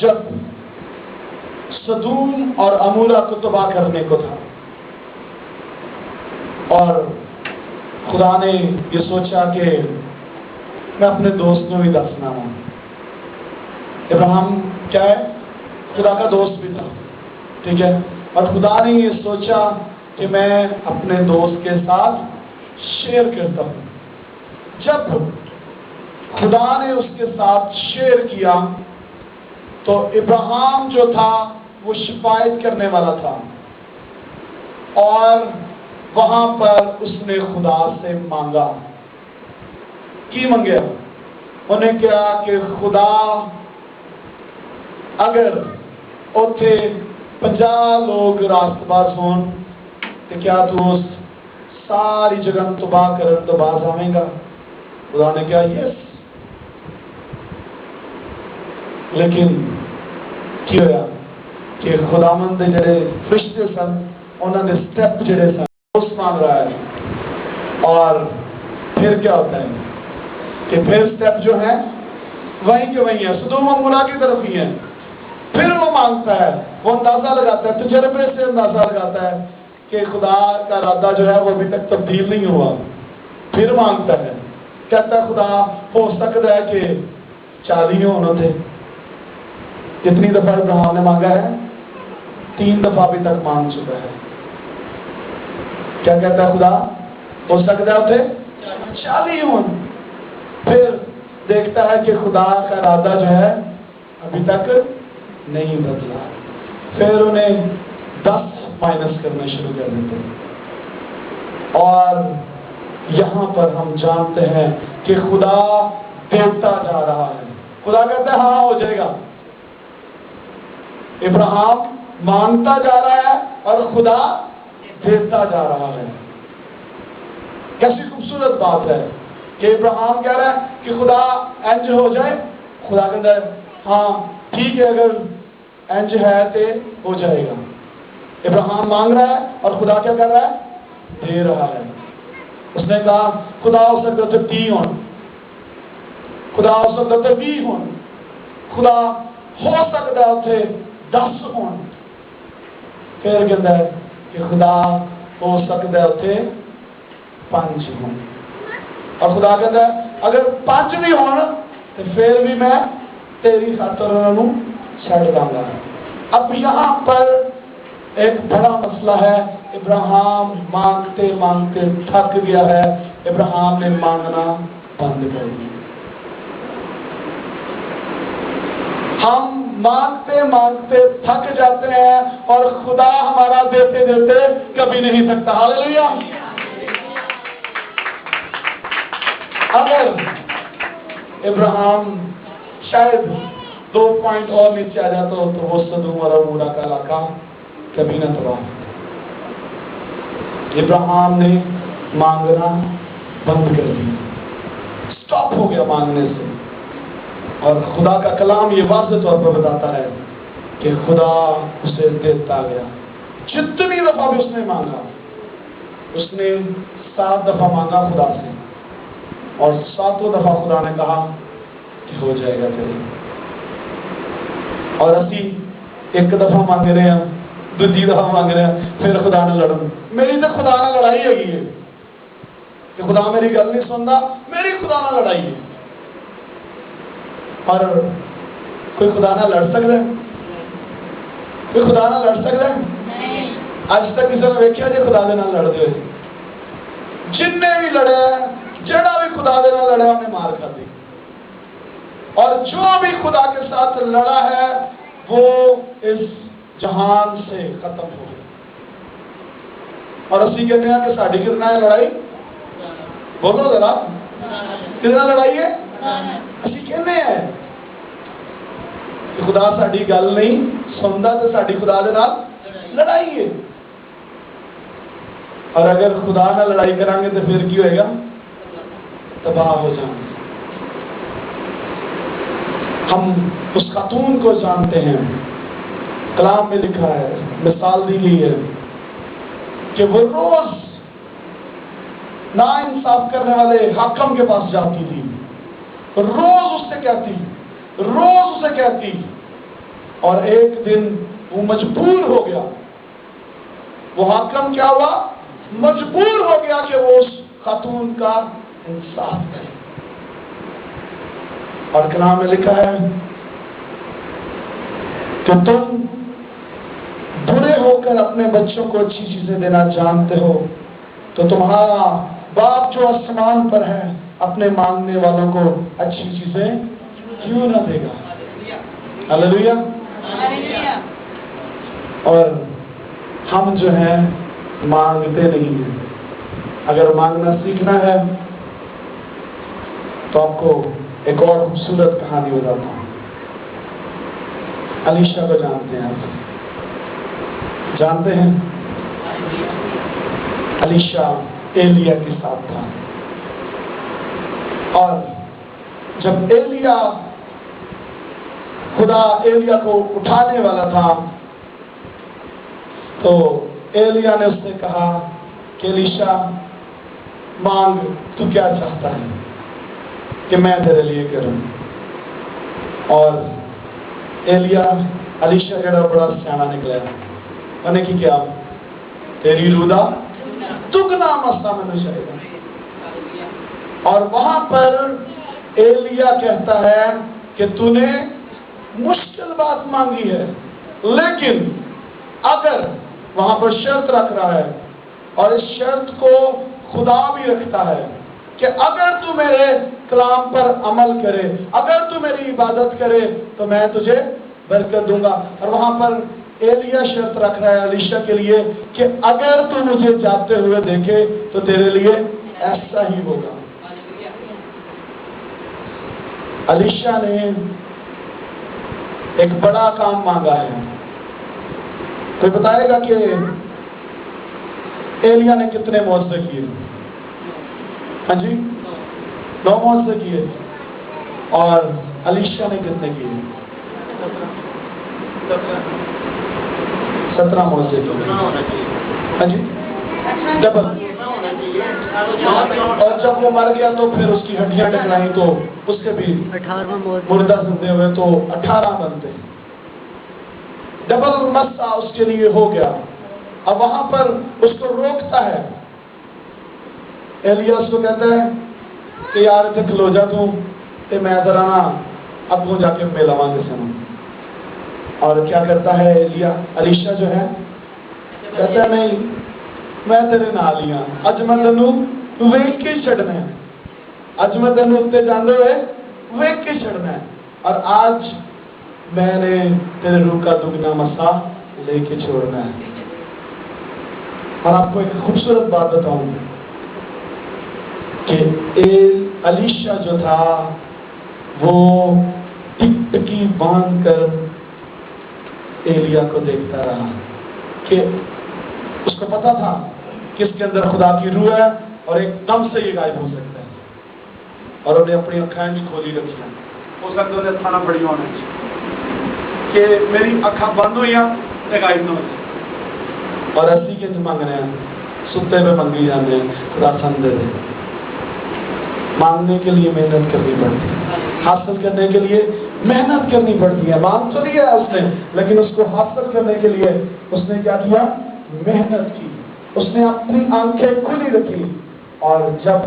جب سدوم اور عمورہ کو تباہ کرنے کو تھا، اور خدا نے یہ سوچا کہ میں اپنے دوست کو بھی دفنا ہوں. ابراہیم کیا ہے؟ خدا کا دوست بھی تھا، ٹھیک ہے. اور خدا نے یہ سوچا کہ میں اپنے دوست کے ساتھ شیئر کرتا ہوں. جب خدا نے اس کے ساتھ شیئر کیا تو ابراہیم جو تھا وہ شفایت کرنے والا تھا، اور وہاں پر اس نے خدا سے مانگا. کی منگیا؟ انہیں کہا کہ خدا اگر اوتھے 50 لوگ راست باز ہون تو کیا تو اس ساری جگہ تباہ کرن تو باز آویں گا؟ خدا نے کہا یس. لیکن کی ہویا کہ خداوند دے جڑے فرشتے سن انہوں نے سٹیپ جڑے سن اس مانگ رہا ہے. اور پھر کیا ہوتا ہے کہ پھر سٹیپ جو ہے وہیں کے وہیں ہے، سدوم اور عمورہ کی طرف ہی ہے. پھر وہ مانگتا ہے، وہ اندازہ لگاتا ہے، تجربے سے اندازہ لگاتا ہے کہ خدا کا ارادہ جو ہے وہ ابھی تک تبدیل نہیں ہوا. پھر مانگتا ہے، کہتا ہے خدا ہو سکتا ہے کہ 40 ہونے تھے. کتنی دفعہ ابراہیم نے مانگا ہے؟ 3 دفعہ ابھی تک مانگ چکا ہے. کیا کہتا ہے خدا؟ ہو سکتا ہے اسے 40 ہوں. پھر دیکھتا ہے کہ خدا کا ارادہ جو ہے ابھی تک نہیں بدلا. پھر انہیں 10 مائنس کرنا شروع کر دیتے ہیں. اور یہاں پر ہم جانتے ہیں کہ خدا دیتا جا رہا ہے. خدا کہتا ہے ہاں ہو جائے گا. ابراہیم مانگتا جا رہا ہے اور خدا دیتا جا رہا ہے. کیسی خوبصورت بات ہے کہ ابراہیم کہہ رہا ہے کہ خدا انج ہو جائے. خدا کہتا ہے ہاں ٹھیک ہے، اگر انج ہے تو ہو جائے گا. ابراہیم مانگ رہا ہے اور خدا کیا کر رہا ہے؟ دے رہا ہے. اس نے کہا خدا ہو سکتا ہے 30 ہوں، خدا ہو سکتا ہے 20 ہوں، خدا ہو سکتا ہے اسے 10 ہوں. پھر کہتا ہے کہ خدا ہو سکتا ہے اسے 5 ہوں. اور خدا کہتا ہے اگر 5 بھی ہوں تو پھر بھی میں تیری خاطر انہوں چھڑ دوں گا. اب یہاں پر ایک بڑا مسئلہ ہے. ابراہیم مانگتے مانگتے تھک گیا ہے. ابراہیم نے مانگنا بند کر دیا. ہم مانگتے مانگتے تھک جاتے ہیں اور خدا ہمارا دیتے دیتے کبھی نہیں تھکتا. ہاللیلویا. اگر ابراہیم شاید 2 پوائنٹ اور نیچے آ جاتا ہو تو وہ سدوم اور عمورہ کا علاقہ کبھی نہ تباہ ہوتا. ابراہیم نے مانگنا بند کر دیا، سٹاپ ہو گیا مانگنے سے. اور خدا کا کلام یہ واضح طور پر بتاتا ہے کہ خدا اسے دیتا گیا. جتنی دفعہ بھی اس نے مانگا، اس نے 7 دفعہ مانگا خدا سے، اور 7 دفعہ خدا نے کہا کہ ہو جائے گا تیرے. اور اسی 1 دفعہ مانگ رہے ہیں، 2 دفعہ مانگ رہے ہیں، پھر خدا نے لڑ. میری تو خدا نے لڑائی ہے کہ خدا میری گل نہیں سنتا. میری خدا نے لڑائی ہے. اور کوئی خدا نہ لڑ سکتا ہے؟ کوئی خدا نہ لڑ سکتا ہے؟ اج تک کسی نے ویکھیا جی خدا دے نال لڑدے ہوئے؟ جن نے بھی لڑے، جڑا بھی خدا دے نال لڑا انہیں مار کھا دی. اور جو بھی خدا کے ساتھ لڑا ہے وہ اس جہان سے ختم ہو گیا. اور اسی کہتے ہیں کہ ساڈی کتنا ہے لڑائی؟ بولو ذرا، کتنا لڑائی ہے؟ اسی کہنے ہیں کہ خدا ساڈی گل نہیں سنتا تو ساڈی خدا دے نال لڑائی ہے. اور اگر خدا نہ لڑائی کریں گے تو پھر کی ہوئے گا؟ تباہ ہو جائیں گے. ہم اس خاتون کو جانتے ہیں، کلام میں لکھا ہے، مثال دی گئی ہے کہ وہ روز نا انصاف کرنے والے حاکم کے پاس جاتی تھی. روز اس سے کہتی اور ایک دن وہ مجبور ہو گیا، وہ حاکم کیا ہوا؟ مجبور ہو گیا کہ وہ اس خاتون کا انصاف کرے۔ اور کلام میں لکھا ہے کہ تم برے ہو کر اپنے بچوں کو اچھی چیزیں دینا جانتے ہو، تو تمہارا باپ جو آسمان پر ہے اپنے مانگنے والوں کو اچھی چیزیں کیوں نہ دے گا؟ ہاللیلویا۔ اور ہم جو ہیں مانگتے نہیں ہیں۔ اگر مانگنا سیکھنا ہے تو آپ کو ایک اور خوبصورت کہانی بتاتا ہوں۔ علیشا کو جانتے ہیں آپ؟ جانتے ہیں؟ علیشا ایلیا کے ساتھ تھا، اور جب ایلیا خدا ایلیا کو اٹھانے والا تھا تو ایلیا نے اس سے کہا کہ علیشا مانگ، تو کیا چاہتا ہے کہ میں تیرے لیے کروں؟ اور ایلیا علیشا جڑا بڑا سیانا نکلا، انہیں کی کیا؟ تیری رودا دگنا مسا میں نشائے گا۔ اور وہاں پر ایلیا کہتا ہے کہ تو نے مشکل بات مانگی ہے، لیکن اگر وہاں پر شرط رکھ رہا ہے، اور اس شرط کو خدا بھی رکھتا ہے کہ اگر تو میرے کلام پر عمل کرے، اگر تو میری عبادت کرے تو میں تجھے برکت دوں گا۔ اور وہاں پر ایلیا شرط رکھ رہا ہے علیشا کے لیے کہ اگر تو مجھے جاتے ہوئے دیکھے تو تیرے لیے ایسا ہی ہوگا۔ علیشا نے ایک بڑا کام مانگا ہے۔ کوئی بتائے گا کہ ایلیا نے کتنے معجزے کیے؟ ہاں جی، 9 معجزے کیے، اور علیشا نے کتنے کیے؟ 17 معجزے کیے۔ ہاں جی، ڈبل۔ اور جب وہ مر گیا تو پھر اس کی ہڈیاں ٹکرائیں تو اس سے بھی مردہ زندے ہوئے تو 18 بنتے۔ ڈبل مسا اس کے لیے ہو گیا۔ اب وہاں پر اس کو روکتا ہے، ایلیا اس کو کہتا ہے کہ یار اتنے کھلو جا تو میں ذرا نا اگوں جا کے میلا مانگے سنوں۔ اور کیا کرتا ہے ایلیا؟ علیشا جو ہے کہتا ہے نہیں، میں تیرے نال ہی ہاں، اج میں تینوں ویکھ کے چھڑنا ہے، اج میں تینوں اتنے جاندے ہوئے ویکھ کے چھڑنا ہے، اور آج میں نے تیرے روح کا دگنا مسا لے کے چھوڑنا ہے۔ اور آپ کو ایک خوبصورت بات بتاؤں کہ علیشا جو تھا وہ ٹکٹکی باندھ کر ایلیا کو دیکھتا رہا، کہ اس کو پتا تھا کہ اس کے اندر خدا کی روح ہے اور ایک دم سے یہ غائب ہو سکتا ہے، اور انہیں اپنی اکھاں کھولی رکھی، ہو سکتا ہے انہیں تھانا بڑی ہونا کہ میری اکھاں بند ہوئی ہیں غائب نہ ہو جائے۔ اور اسی کے مانگنے ہیں، ستے پہ منگی جانے ہیں، خدا سن دے دے۔ مانگنے کے لیے محنت کرنی پڑتی ہے، حاصل کرنے کے لیے محنت کرنی پڑتی ہے۔ مانگ تو لیا اس نے، لیکن اس کو حاصل کرنے کے لیے اس نے کیا کیا؟ محنت کی۔ اس نے اپنی آنکھیں کھلی رکھی، اور جب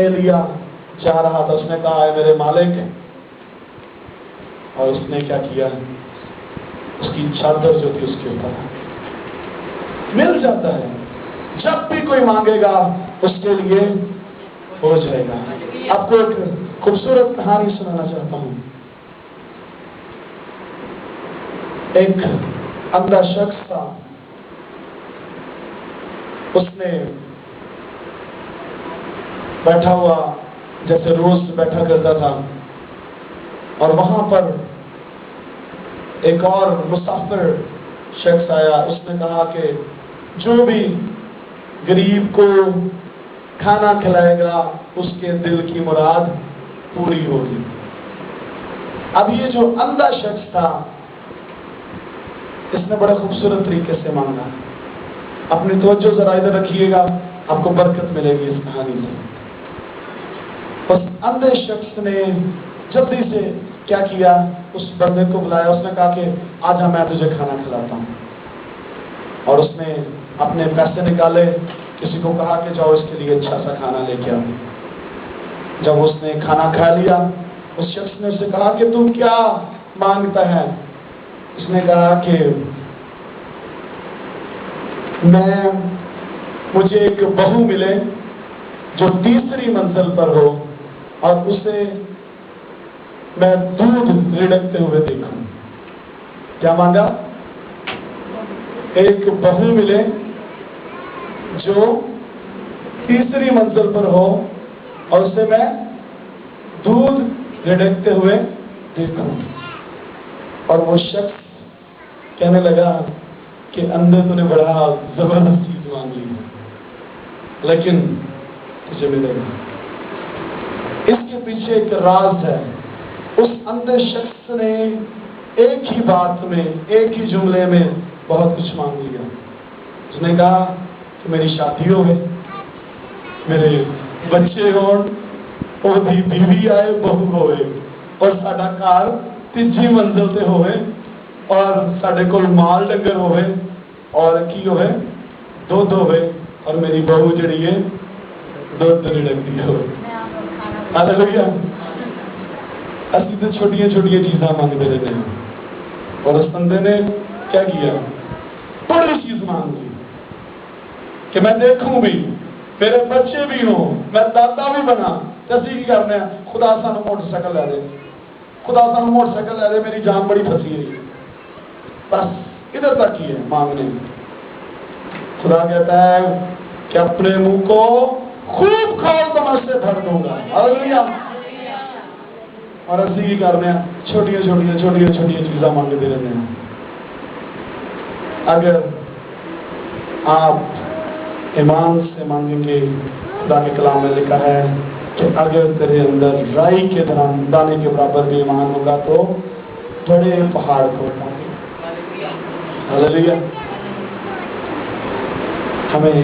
ایلیا جا رہا تھا اس نے کہا اے میرے مالک، اور اس نے کیا کیا؟ اس کی چادر جو تھی اس کے اوپر مل جاتا ہے۔ جب بھی کوئی مانگے گا اس کے لیے ہو جائے گا۔ آپ کو ایک خوبصورت کہانی سنانا چاہتا ہوں۔ ایک اندھا شخص تھا، اس نے بیٹھا ہوا جیسے روز بیٹھا کرتا تھا، اور وہاں پر ایک اور مسافر شخص آیا۔ اس نے کہا کہ جو بھی غریب کو کھانا کھلائے گا اس کے دل کی مراد پوری ہوگی۔ اب یہ جو اندھا شخص تھا اس نے بڑے خوبصورت طریقے سے مانگا۔ اپنی توجہ ذرا ادھر رکھیے گا، آپ کو برکت ملے گی اس کہانی سے۔ اس اندھے شخص نے جلدی سے کیا کیا؟ اس بندے کو بلایا، اس نے کہا کہ آجا میں تجھے کھانا کھلاتا ہوں، اور اس نے اپنے پیسے نکالے، کسی کو کہا کہ جاؤ اس کے لیے اچھا سا کھانا لے کے آؤ۔ جب اس نے کھانا کھا لیا، اس شخص نے اسے کہا کہ تم کیا مانگتا ہے؟ اس نے کہا کہ مجھے ایک بہو ملے جو تیسری منزل پر ہو اور اسے میں دودھ رڑکتے ہوئے دیکھوں۔ کیا مانگا؟ ایک بہو ملے جو تیسری منزل پر ہو اور اسے میں دودھ رڑکتے ہوئے دیکھوں۔ اور وہ شخص کہنے لگا کہ اندر تو نے بڑا زبردست چیز مانگ لی ہے، لیکن تجھے ملے گا۔ اس کے پیچھے ایک راز ہے۔ اس اندھے شخص نے ایک ہی بات میں، ایک ہی جملے میں بہت کچھ مانگ لیا۔ اس نے کہا کہ میری شادی ہوئے، میرے بچے ہون، وہی بیوی آئے، بہو ہوئے، اور ساڈا کار تیجی منزل تے ہوئے، اور ساڈے کول مال ڈنگر ہوئے، اور کی ہوئے دودھ ہوئے، اور میری بہو جڑی ہے دودھ نہیں ڈگتی ہوئے۔ ہاللیلویا۔ اسی تو چھوٹیاں چھوٹیاں چیزاں مانگتے رہتے ہیں، اور اس بندے نے کیا کیا؟ بڑی چیز مانگ لی کہ میں دیکھوں بھی، میرے بچے بھی ہوں، میں دادا بھی بنا۔ اسی کی کرنے ہیں، خدا سانو موٹر سائیکل لے دے، خدا سانو موٹر سائیکل لے دے، میری جان بڑی پھنسی ہے۔ بس ادھر تک ہی ہے مانگنے۔ خدا کہتا ہے کہ اپنے منہ کو خوب کھاؤ تو میں سے بھر دوں گا۔ ہاللیلویا۔ اور اسی کی کرنے ہیں، چھوٹیاں چھوٹیاں چیزاں مانگتے رہتے ہیں۔ اگر آپ ایمان سے مانگیں گے، خدا کے کلام میں لکھا ہے کہ اگر تیرے اندر رائی کے دانے کے برابر بھی ایمان ہوگا تو بڑے پہاڑ کو اٹھا دے۔ ہاللیلویا۔ ہمیں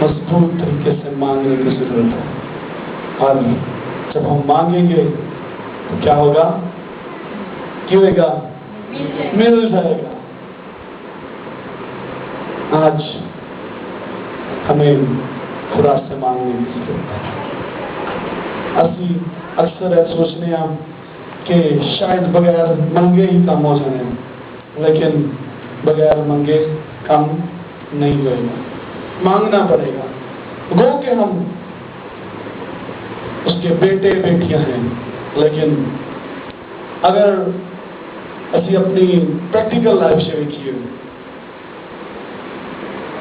مضبوط طریقے سے مانگنے کی ضرورت ہے، اور جب ہم مانگیں گے تو کیا ہوگا؟ کیا ہوئے گا؟ مل جائے گا۔ آج ہمیں خدا سے مانگنے کی ضرورت ہے۔ اسی اکثر سوچنے ہیں کہ شاید بغیر منگے ہی کم ہو جانے، لیکن بغیر منگے کم نہیں ہوئے گا، مانگنا پڑے گا۔ گو کہ ہم اس کے بیٹے بیٹیاں ہیں، لیکن اگر اسی اپنی پریکٹیکل لائف سے دیکھیے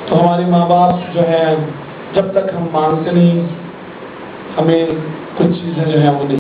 تو ہمارے ماں باپ جو ہیں، جب تک ہم مانگتے نہیں، ہمیں کچھ چیزیں جو ہیں وہ